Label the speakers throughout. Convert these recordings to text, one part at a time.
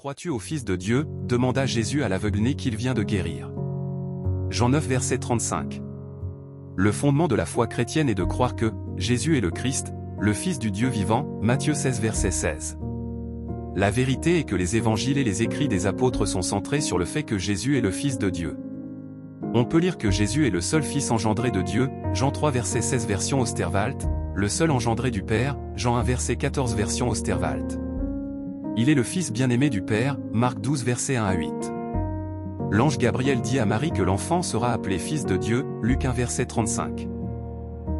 Speaker 1: Crois-tu au Fils de Dieu? Demanda Jésus à l'aveugle-né qu'il vient de guérir. Jean 9 verset 35. Le fondement de la foi chrétienne est de croire que Jésus est le Christ, le Fils du Dieu vivant, Matthieu 16 verset 16. La vérité est que les évangiles et les écrits des apôtres sont centrés sur le fait que Jésus est le Fils de Dieu. On peut lire que Jésus est le seul Fils engendré de Dieu, Jean 3 verset 16 version Osterwald, le seul engendré du Père, Jean 1 verset 14 version Osterwald. Il est le Fils bien-aimé du Père, Marc 12 verset 1 à 8. L'ange Gabriel dit à Marie que l'enfant sera appelé Fils de Dieu, Luc 1 verset 35.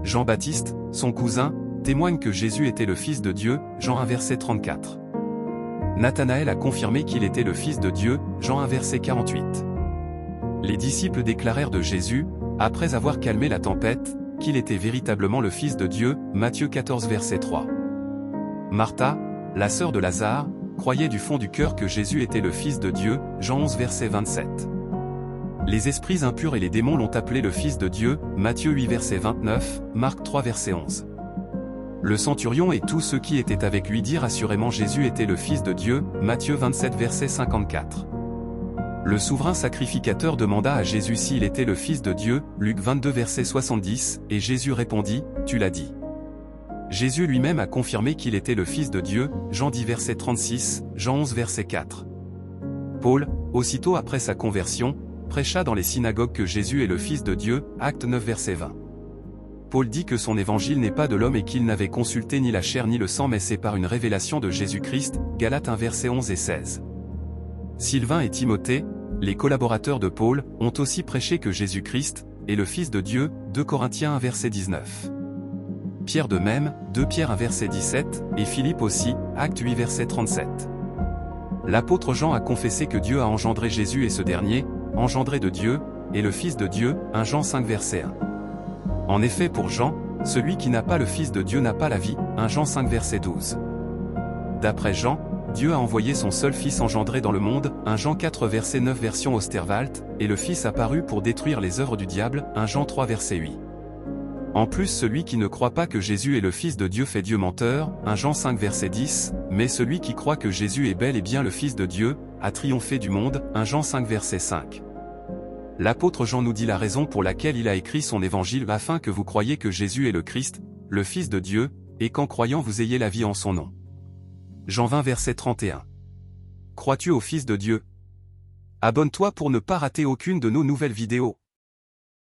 Speaker 1: Jean-Baptiste, son cousin, témoigne que Jésus était le Fils de Dieu, Jean 1 verset 34. Nathanaël a confirmé qu'il était le Fils de Dieu, Jean 1 verset 48. Les disciples déclarèrent de Jésus, après avoir calmé la tempête, qu'il était véritablement le Fils de Dieu, Matthieu 14 verset 3. Martha, la sœur de Lazare, croyait du fond du cœur que Jésus était le Fils de Dieu, Jean 11 verset 27. Les esprits impurs et les démons l'ont appelé le Fils de Dieu, Matthieu 8 verset 29, Marc 3 verset 11. Le centurion et tous ceux qui étaient avec lui dirent assurément Jésus était le Fils de Dieu, Matthieu 27 verset 54. Le souverain sacrificateur demanda à Jésus s'il était le Fils de Dieu, Luc 22 verset 70, et Jésus répondit, tu l'as dit. Jésus lui-même a confirmé qu'il était le Fils de Dieu, Jean 10 verset 36, Jean 11 verset 4. Paul, aussitôt après sa conversion, prêcha dans les synagogues que Jésus est le Fils de Dieu, Actes 9 verset 20. Paul dit que son évangile n'est pas de l'homme et qu'il n'avait consulté ni la chair ni le sang mais c'est par une révélation de Jésus-Christ, Galates 1 verset 11 et 16. Sylvain et Timothée, les collaborateurs de Paul, ont aussi prêché que Jésus-Christ est le Fils de Dieu, 2 Corinthiens 1 verset 19. Pierre de même, 2 Pierre 1 verset 17, et Philippe aussi, Actes 8 verset 37. L'apôtre Jean a confessé que Dieu a engendré Jésus et ce dernier, engendré de Dieu, est le Fils de Dieu, 1 Jean 5 verset 1. En effet pour Jean, celui qui n'a pas le Fils de Dieu n'a pas la vie, 1 Jean 5 verset 12. D'après Jean, Dieu a envoyé son seul Fils engendré dans le monde, 1 Jean 4 verset 9 version Osterwald, et le Fils apparut pour détruire les œuvres du diable, 1 Jean 3 verset 8. En plus celui qui ne croit pas que Jésus est le Fils de Dieu fait Dieu menteur, 1 Jean 5 verset 10, mais celui qui croit que Jésus est bel et bien le Fils de Dieu, a triomphé du monde, 1 Jean 5 verset 5. L'apôtre Jean nous dit la raison pour laquelle il a écrit son évangile afin que vous croyiez que Jésus est le Christ, le Fils de Dieu, et qu'en croyant vous ayez la vie en son nom. Jean 20 verset 31. Crois-tu au Fils de Dieu? Abonne-toi pour ne pas rater aucune de nos nouvelles vidéos.